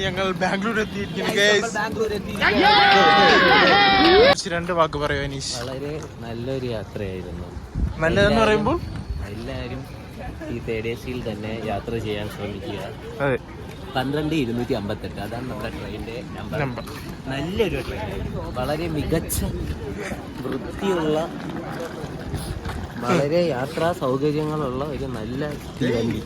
ഞങ്ങൾ ബാംഗ്ലൂർ എത്തിയിരിക്കുന്നു. രണ്ട് വാക്ക് പറയോ അനീഷ്? വളരെ നല്ലൊരു യാത്രയായിരുന്നു. നല്ലതെന്ന് പറയുമ്പോൾ എല്ലാവരും ഈ തേർഡ് എസിയിൽ തന്നെ യാത്ര ചെയ്യാൻ ശ്രമിക്കുക. അതെ, 12,258 അതാണ് നമ്മുടെ ട്രെയിനിന്റെ നമ്പർ. നല്ലൊരു ട്രെയിൻ, വളരെ മികച്ച വൃത്തിയുള്ള, വളരെ യാത്രാ സൗകര്യങ്ങളുള്ള ഒരു നല്ല തീവണ്ടി.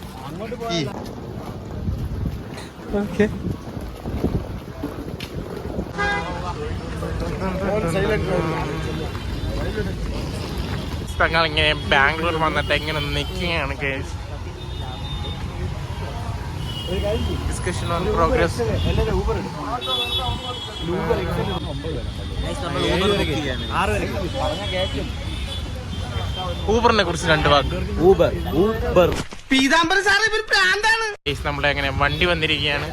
ഞങ്ങൾ ഇങ്ങനെ ബാംഗ്ലൂർ വന്നിട്ട് എങ്ങനെ നിൽക്കുകയാണ് ഗൈസ്. Discussion on progress. ഊബറിനെ കുറിച്ച് രണ്ട് വാക്ക്. ഊബർ പീതാംബരം സാറേ ഇവർ പ്രാന്താണ്. നമ്മുടെ എങ്ങനെ വണ്ടി വന്നിരിക്കുകയാണ്.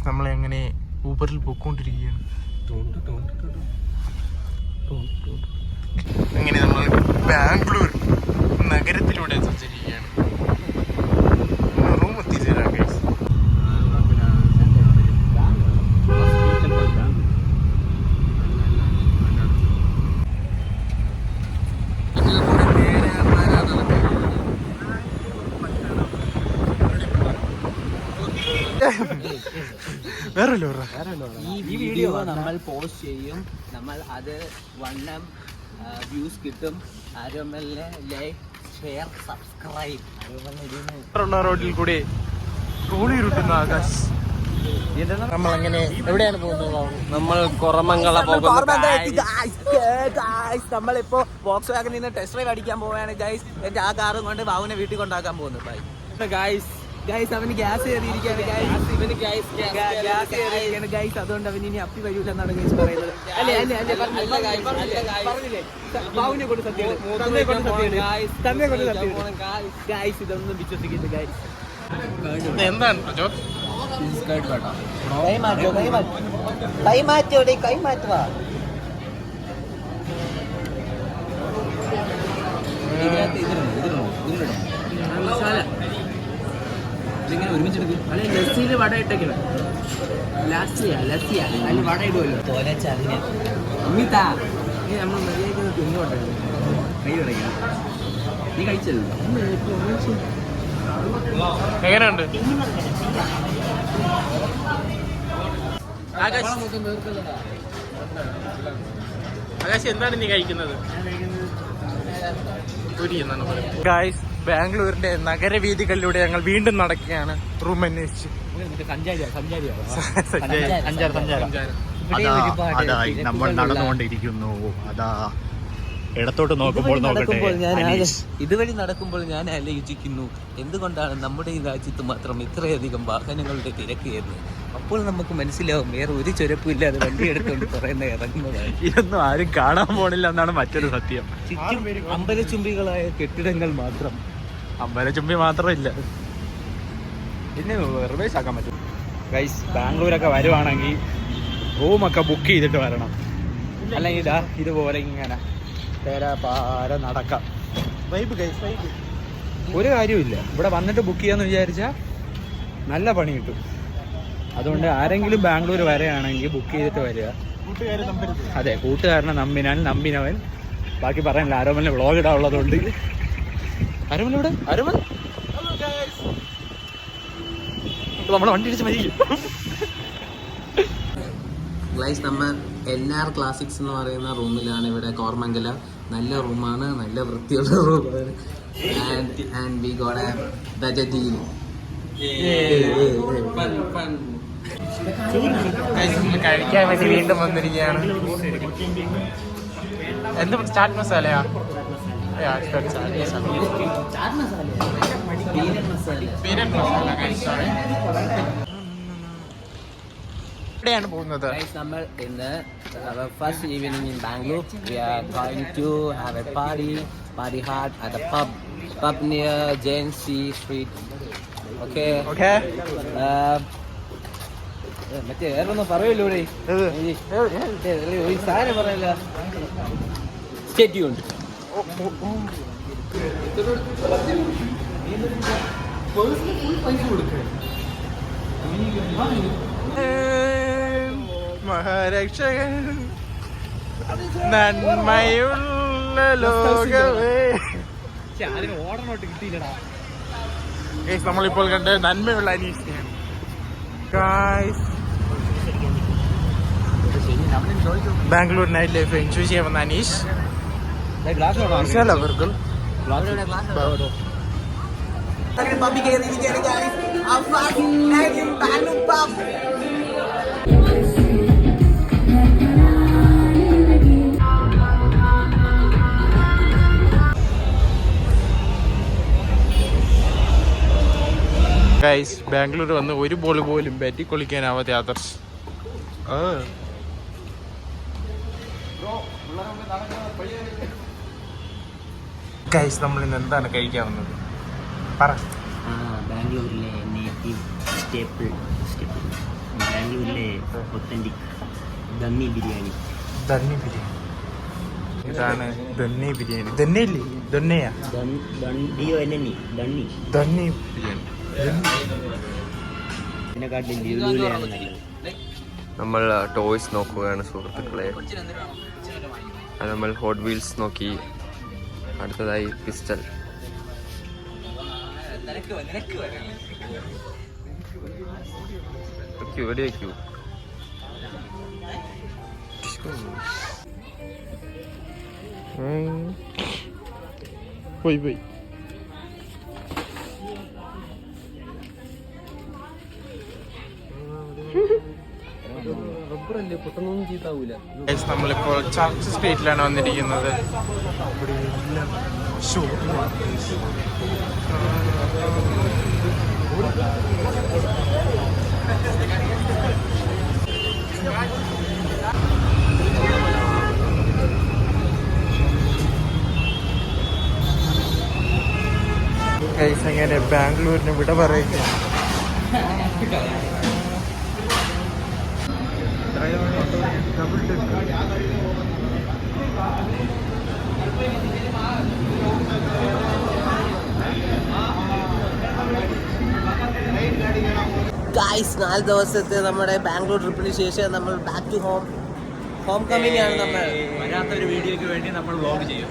നമ്മളെങ്ങനെ ഊബറിൽ പോയിക്കൊണ്ടിരിക്കുകയാണ്. അങ്ങനെ നമ്മൾ ബാംഗ്ലൂർ നഗരത്തിലൂടെ സഞ്ചരിക്കുകയാണ്. റൂം എത്തിച്ചേരാം ഗൈസ്. ഈ വീഡിയോ നമ്മൾ പോസ്റ്റ് ചെയ്യും. നമ്മൾ അത് 1M വ്യൂസ് കിട്ടും. ആരോമലിനെ ലൈക്ക്, ഷെയർ, സബ്സ്ക്രൈബ്. റോഡിൽ കൂടി കൂളിയിരുട്ടുന്ന ആകാശ്. നമ്മളെങ്ങനെ എവിടെയാണ് പോകുന്നത്? നമ്മൾ കുറമംഗള നമ്മളിപ്പോ ബോക്സ് വാഗനിൽ നിന്ന് ടെസ്റ്റ് ഡ്രൈവ് അടിക്കാൻ പോവുകയാണ് ഗൈസ്. എന്റെ ആ കാറും കൊണ്ട് ബാബുവിനെ വീട്ടിൽ കൊണ്ടാക്കാൻ പോകുന്നു. ഗൈസ് അവന് ഗ്യാസ് കയറിയിരിക്കുകയാണ് ഗൈസ്. അതുകൊണ്ട് അവന് ഇനി അപ്പി വരൂലെന്നാണ് ഗൈസ് പറയുന്നത്. ബാബുവിനെ കൊണ്ട് സത്യം, തന്നെ കൊണ്ട് സത്യം ഗൈസ്. ഇതൊന്നും വിശ്വസിക്കില്ല ഗൈസ്. എന്താണ് കൈമാറ്റുക. ഇതിങ്ങനെ ഒരുമിച്ചെടുക്കും. അല്ലെ ലസ്സിയിൽ വട ഇട്ടേക്കണം. ലസ്സിയ അതിൽ വട ഇടുമല്ലോ. അമ്മിതാ നീ നമ്മൾ മര്യാദ തിന്നോട്ടെ. കൈ തുടങ്ങി നീ കഴിച്ചല്ലോ. എങ്ങനെയുണ്ട് ആകാശ്? എന്താണ് നീ കഴിക്കുന്നത്? ഗായ്സ്, ബാംഗ്ലൂരിന്റെ നഗരവീഥികളിലൂടെ ഞങ്ങൾ വീണ്ടും നടക്കുകയാണ്. റൂം അന്വേഷിച്ച്. നമ്മൾ നടന്നുകൊണ്ടിരിക്കുന്നു. അതാ ഇടത്തോട്ട് നോക്കുമ്പോൾ ഇതുവഴി നടക്കുമ്പോൾ ഞാൻ ആലോചിക്കുന്നു, എന്തുകൊണ്ടാണ് നമ്മുടെ ഈ രാജ്യത്ത് മാത്രം ഇത്രയധികം വാഹനങ്ങളുടെ തിരക്ക് എന്ന്. അപ്പോൾ നമുക്ക് മനസ്സിലാവും വേറെ ഒരു ചുരപ്പില്ലാതെ വണ്ടി എടുത്തുകൊണ്ട് പറയുന്ന ഇറങ്ങുന്നതാണ്. ഇതൊന്നും ആരും കാണാൻ പോണില്ല എന്നാണ് മറ്റൊരു സത്യം. ചുറ്റും അമ്പലചുംബികളായ കെട്ടിടങ്ങൾ മാത്രം. അമ്പലചുംബി മാത്രമില്ല, പിന്നെ റിവേഴ്സ് ആക്കാൻ പറ്റും ഗൈസ്. ബാംഗ്ലൂരൊക്കെ വരുവാണെങ്കിൽ റൂമൊക്കെ ബുക്ക് ചെയ്തിട്ട് വരണം. അല്ലെങ്കിൽ ഇതാ ഇതുപോലെ ഇങ്ങനെ പാര നടക്കാം. Vibe guys, vibe. ഒരു കാര്യമില്ല, ഇവിടെ വന്നിട്ട് ബുക്ക് ചെയ്യാന്ന് വിചാരിച്ചാൽ നല്ല പണി കിട്ടും. അതുകൊണ്ട് ആരെങ്കിലും ബാംഗ്ലൂർ വരെയാണെങ്കിൽ ബുക്ക് ചെയ്തിട്ട് വരിക. അതെ, കൂട്ടുകാരനെ നമ്പിനവൻ. ബാക്കി പറയാനില്ല, ആരോമലിന് വ്ളോഗ് ഇടാനുള്ളതുകൊണ്ട്. ആരോമലിവിടെ ആരോമൽ നമ്മളെ വണ്ടി ഇടിച്ച് മരിക്കും. നമ്മൾ NR ക്ലാസിക്സ് എന്ന് പറയുന്ന റൂമിലാണ് ഇവിടെ കോർമംഗല. നല്ല റൂമാണ്, നല്ല വൃത്തിയുള്ള റൂമാണ്. And we got a better deal. കഴിക്കാൻ വേണ്ടി വീണ്ടും വന്നിരിക്കുകയാണ്. എന്ത് ചാറ്റ് മസാലയാ? എവിടെയാണ് പോകുന്നത്? നമ്മൾ ഇന്ന് first evening in Bangalore. We are going to have a party hard at a pub near Jain C Street. Okay. മറ്റേ വേറൊന്നും പറയല്ലോ ഇവിടെ ഈ സാധനം പറയല്ല സ്റ്റേറ്റ്യൂണ്ട് മഹാരക്ഷകൻ നന്മയുള്ള ലോകമേ. ഓടണോട്ട് കിട്ടിയില്ലടാ. ഗൈസ് നമ്മളിപ്പോൾ കണ്ട് നന്മയുള്ള അനീഷിനെയാണ്. Guys Bangalore night life enjoy ചെയ്യാൻ വന്ന അനീഷ് അവർക്കും ഗൈസ് ബാംഗ്ലൂർ വന്ന് ഒരു ബോൾ പോലും ബാറ്റി കൊള്ളിക്കാനാവാത്ത ആദർശ്. ഗൈസ് നമ്മൾ ഇന്ന് എന്താണ് കഴിക്കാവുന്നത് പറ. ബാംഗ്ലൂരിലെ നേറ്റീവ് സ്റ്റേപ്പിൾ ബാംഗ്ലൂരിലെ ഒത്തന്റിക് ദമ്മി ബിരിയാണി. ദന്നി ബിരിയാണി. ഇതാണ് ദന്നി ബിരിയാണി. ദന്നയില്ലേ? ദന്നയാ ദന്നി ബിരിയാണി. നമ്മൾ ടോയ്സ് നോക്കുകയാണ് സുഹൃത്തുക്കളെ. നമ്മൾ ഹോട്ട് വീൽസ് നോക്കി. അടുത്തതായി പിസ്റ്റൽ. വെടി വയ്ക്കൂ. പോയി പോയി. റബ്ബറല്ലേ പൊട്ടൊന്നും ചീത്താവൂല. നമ്മളിപ്പോൾ ചർച്ച് സ്ട്രീറ്റിലാണ് വന്നിരിക്കുന്നത്. ഇവിടെ എല്ലാം എങ്ങനെ ബാംഗ്ലൂരിന് വിട പറയുക. ഗൈസ് 4 ദിവസത്തെ നമ്മുടെ ബാംഗ്ലൂർ ട്രിപ്പിന് ശേഷം നമ്മൾ ബാക്ക് ടു ഹോം കമ്മിങ് ആണ്. നമ്മൾ വരാത്തൊരു വീഡിയോക്ക് വേണ്ടി നമ്മൾ വ്ലോഗ് ചെയ്യും.